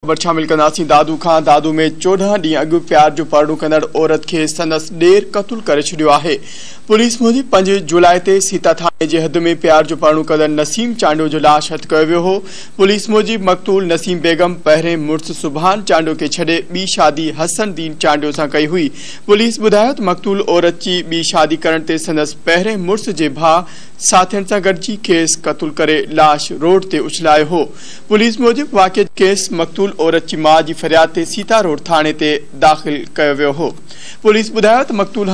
खबर शामिल कंदासीं दादू खां। दादू में 14 ॾींहं अॻु प्यार जो परणो कंदड़ औरत खे संदसि ॾेर क़तूल करे छॾियो आहे। पुलिस मूजिब 5 जुलाई ते सीता थाने जे हद में प्यार जो परणो कंदड़ नसीम चांडो जो लाश हथ कयो वियो हो। पुलिस मूजिब मक़तूल नसीम बेगम पहिरें मुड़ुस सुभान चांडो खे छॾे ॿी शादी हसन दीन चांडो सां कई हुई। पुलिस ॿुधायो त मक़तूल औरत जी ॿी शादी करण ते संदसि पहिरें मुड़ुस जे भाउ साथियुनि सां गॾिजी खेसि क़तूल करे लाश रोड ते उछलायो हो। पुलिस मूजिब वाक़िए केस मक़तूल औरत जी माउ जी फरियाद ते सीता रोड थाने ते दाख़िल कयो वियो हो। पुलिस ॿुधायो त मक़तूल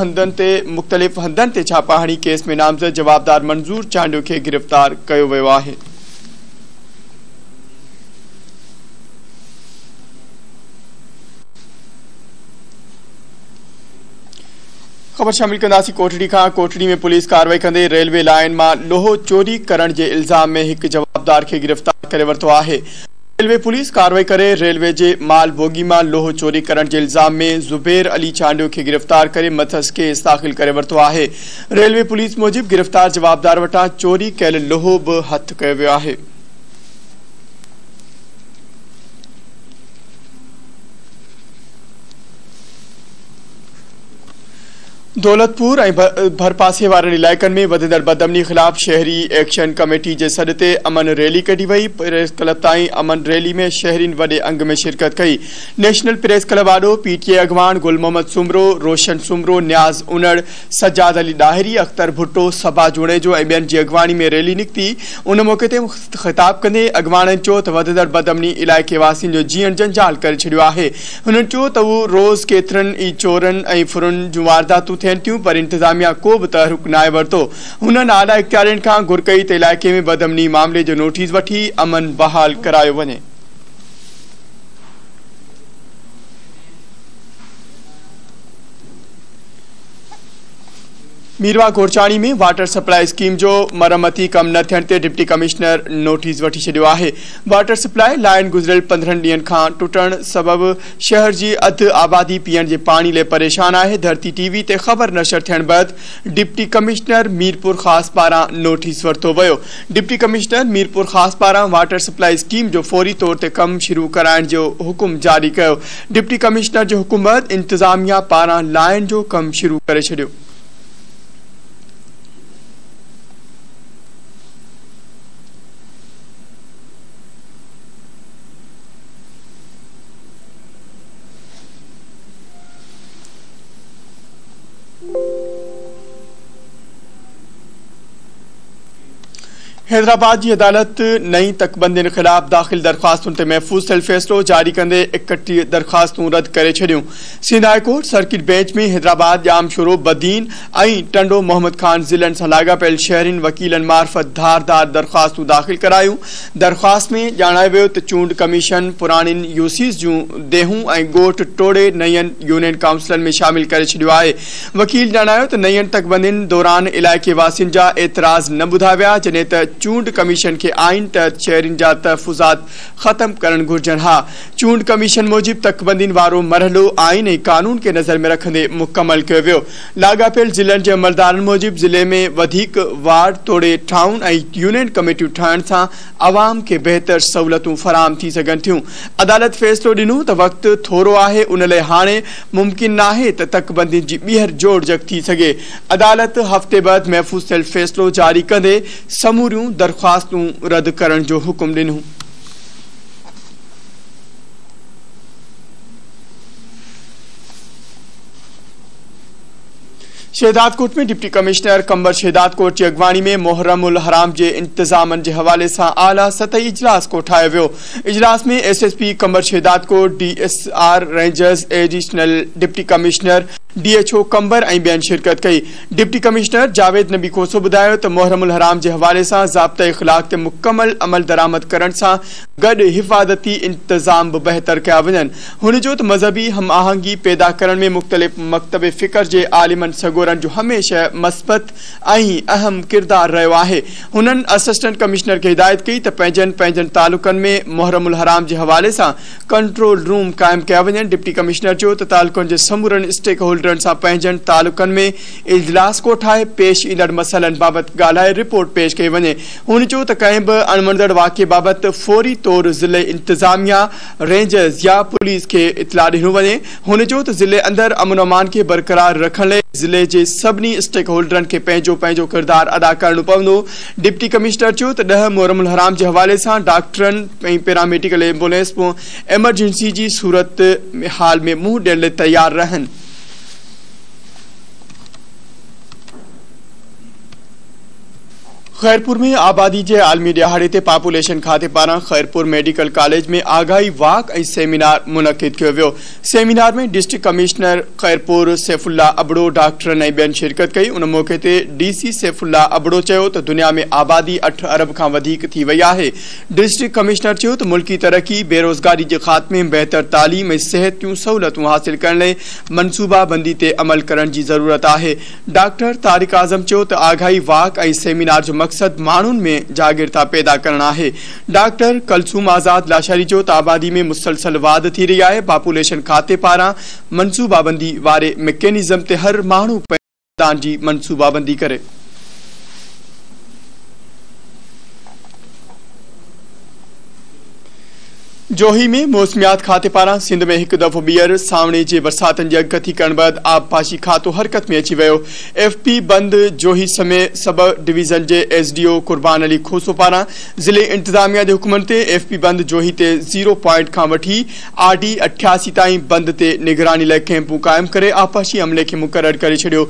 मुख़्तलिफ़ हंधनि ते छापा हणी केस में नामज़द जवाबदार मंज़ूर चांडो खे गिरफ़्तार कयो वियो आहे। खबर शामिल कंदासीं कोटड़ी खां। कोटड़ी में पुलिस कार्रवाई कंदे रेलवे लाइन मां लोहो चोरी करण जे इल्ज़ाम में एक जवाबदार खे गिरफ़्तार करे वरितो आहे। रेलवे पुलिस कार्रवाई करे रेलवे जे माल बोगी मां लोहो चोरी करण जे इल्ज़ाम में ज़ुबैर अली चांडो खे गिरफ़्तार करे मथस केस दाख़िल करे वरितो आहे। रेलवे पुलिस मूजिब गिरफ़्तार जवाबदार वटां चोरी कयल लोहो बि हथ कयो वियो आहे। दौलतपुर ऐं भरपासे वारनि इलाइक़नि में वधंदड़ बदअमनी ख़िलाफ़ शहरी एक्शन कमेटी जे सॾ ते अमन रैली कढी वई। प्रेस क्लब ताईं अमन रैली में शहरीन वॾे अंग में शिरकत कई। नेशनल प्रेस क्लब आॾो पीटीए अॻवान गुल मोहम्मद सुमरो, रोशन सुमरो, न्याज़ उनड़, सज्जाद अली ॾाहिरी, अख्तर भुट्टो, सबा जुणेजो ऐं ॿियनि जी अॻवानी में रैली निकिती। उन मौक़े ते ख़िताब कंदे अॻवाननि चयो त वधंदड़ बदअमनी इलाइक़े वासियुनि जो जीअण जंजाल करे छॾियो आहे। हुननि चयो त उहो रोज़ केतिरनि ई चोरनि ऐं फुरनि जूं वारदातूं पर इंतजामिया को भी तहरुक नाए वरतो। हुननि आला इख्तियारियुनि खां घुर कई त इलाइक़े में बदअमनी मामले जो नोटिस वठी अमन बहाल करायो वञे। मीरवा घोरचाणी में वाटर सप्लाई स्कीम जो मरमती कम न थियण ते डिप्टी कमिश्नर नोटिस वठी छॾियो आहे। वाटर सप्लाई लाइन गुज़िरियल 15 ॾींहनि खां टुटण सबबि शहर जी अधु आबादी पीअण जे पाणी लाइ परेशान आहे। धरती टीवी ते ख़बर नशर थियण बैदि डिप्टी कमिश्नर मीरपुर ख़ास पारां नोटिस वरितो वियो। डिप्टी कमिश्नर मीरपुर ख़ास पारां वाटर सप्लाई स्कीम जो फौरी तौर ते कम शुरू कराइण जो हुकुम जारी कयो। डिप्टी कमिश्नर जो हुकुम बैदि इंतजामिया पारां लाइन जो कम शुरू करे छॾियो। हैदराबाद की अदालत नई तकबंदियुनि ख़िलाफ़ दाख़िल दरख़्वास्तुनि ते महफ़ूज़ थियल फ़ैसिलो जारी कंदे 31 दरख़्वास्तूं रद्द करे छॾियूं। Sindh high court circuit bench में हैदराबाद जाम शोरो बदीन ऐं टंडो मोहम्मद खान ज़िलनि सां लाॻापियल शहरियुनि वकीलनि मार्फत धारदार दरख़्वास्तूं दाख़िल करायूं। दरख़्वास्त में ॼाणायो वियो त चूंड कमीशन पुराणियुनि यूसीस जूं देहूं ऐं ॻोठ टोड़े नयनि यूनियन काउंसिलनि में शामिल करे छॾियो आहे। वकील ॼाणायो त नयनि तकबंदियुनि दौरान इलाइक़े वासियुनि जा एतिराज़ न ॿुधा विया, जॾहिं त चूंड कमीशन के आइन तहत शहरियुनि जा तहफ़ुज़ात ख़त्म करण घुर्जनि हा। चूंड कमीशन मूजिब तकबंदियुनि वारो मरहलो आइन ऐं कानून के नज़र में रखंदे मुकम्मल कयो वियो। लाॻापियल ज़िलनि जे अमलदारनि मूजिब ज़िले में वधीक वार्ड तोड़े ठाहिण ऐं यूनियन कमेटियूं ठाहिण सां अवाम के बेहतर सहूलतूं फराहम थी सघनि थियूं। अदालत फ़ैसिलो ॾिनो त वक़्तु थोरो आहे, उन लाइ हाणे मुमकिन नाहे त तकबंदियुनि जी ॿीहर जोड़ जग थी सघे। अदालत हफ़्ते बैदि महफ़ूज़ थियल फ़ैसिलो जारी कंदे समूरियूं दरख़्वास्तूं रद्द करण जो हुकुम ॾिनो। शहदादकोट में डिप्टी कमिश्नर कंबर शहदादकोट की अगवानी में मुहर्रमुल हराम के इंतजामन के हवाले से आला सतही इजलास कोठायो वियो। इजलास में एसएसपी कंबर Shahdadkot, DSR rangers, additional deputy commissioner DHO कंबर ऐं ॿियनि शिरकत कई। डिप्टी कमिश्नर जावेद नबी खोसो ॿुधायो त मुहर्रमुल हराम के हवाले से ज़ाब्ता इख़लाक़ ते मुकम्मल अमल दरामद करण सां गॾु हिफ़ाज़ती इंतजाम भी बेहतर कया वञनि। हुन जो त मज़हबी हम आहंगी पैदा करण में मुख़्तलिफ़ मकतब फ़िक्र के आलिमन सगोरन जो हमेशा मस्बत ऐं अहम किरदार रहियो आहे। हुननि असिस्टेंट कमिश्नर के हिदायत कई त पंहिंजनि तालुकनि में मुहर्रमुल हराम के हवाले से कंट्रोल रूम कायम कया वञनि। डिप्टी कमिश्नर चयो त तालुकनि के समूरनि स्टेक होल्डर होल्डरनि सां पंहिंजनि तालुकनि में इजलास को ठाहे पेश ईंदड़ मसइलनि बाबति ॻाल्हाए रिपोर्ट पेश कई वञे। हुन चयो त कंहिं बि अणवणंदड़ वाक़िए बाबति फौरी तौर ज़िले इंतज़ामिया, रेंजर्स या पुलिस खे इतला ॾिनो वञे। हुन चयो त ज़िले अंदरि अमन अमान खे बरक़रार रखण लाइ ज़िले जे सभिनी स्टेक होल्डरनि खे पंहिंजो पंहिंजो किरदारु अदा करणो पवंदो। डिप्टी कमिश्नर चयो त 10 मुहर्रम हराम जे हवाले सां डॉक्टरनि ऐं पैरामेडिकल एम्बुलेंस एमरजेंसी जी सूरत हाल में मुंहुं ॾियण लाइ तयार रहनि। खैरपुर में आबादी के आलमी दिहाड़े ते पॉपुलेशन खाते पारा खैरपुर मेडिकल कॉलेज में आगाही वाक और सेमिनार मुनक़िद किया वियो। सेमिनार में डिस्ट्रिक्ट कमिश्नर खैरपुर सैफुल्ला अबड़ो डॉक्टरनि ऐं ॿियनि शिरकत कई। उन मौके ते डीसी सैफुल्ला अबड़ो चयो त दुनिया में आबादी 8 अरब खां वधीक थी वई आहे। डिस्ट्रिक्ट कमिश्नर चयो त मुल्की तरक्की, बेरोज़गारी के खात्मे, बेहतर तालीम ऐं सिहत जूं सहूलतूं हासिल करण लाइ मनसूबाबंदी ते अमल करण जी ज़रूरत आहे। डॉक्टर तारिक आज़म चयो त आगाही वाक और सेमिनार जो मकसद माण्हुनि में जागीरता पैदा करना है। डॉक्टर कलसूम आज़ाद लाशारी चयो त आबादी में मुसलसल वाध थी रही है। पॉपुलेशन खाते पारा मनसूबाबंदी वारे मैकेनिज़म ते हर माण्हू पैदान जी मनसूबाबंदी करे। जोही में मौसमियात खाते पारा सिंध में एक दफ़ो ॿीहर सावणे जे बरसातनि जी अगकथी करण बैदि आबपाशी खातो हरकत में अची वियो। FP बंद जोही समेत सब डिवीज़न के SDO कुर्बान अली खोसो पारा ज़िले इंतजामिया के हुक्मनि ते FP बंद जोही ते 0 पॉइंट खां वठी RD 88 ताईं बंद ते निगरानी लाइ कैंपूं कायम करे आबपाशी अमले के मुकर्रर करे छड़ियो।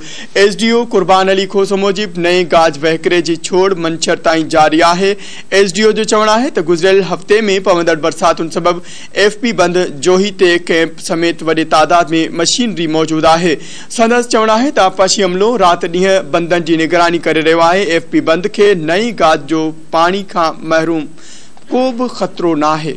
SDO कुर्बान अली खोसो मूजिब नए गाज वहकरे जी छोड़ मंछर ताईं जारी है। SDO जो चवणु है त गुज़िरियल हफ़्ते में पवंदड़ बरसातुनि सबब FP बंद जोही ते कैंप समेत वडे तादाद में मशीनरी मौजूद है। संदस चवणु है त आबपाशी अमलो रात ॾींहं बंदन की निगरानी करे रहियो आहे। FP बंद के नई गाज जो पानी का महरूम को भी खतरो ना है।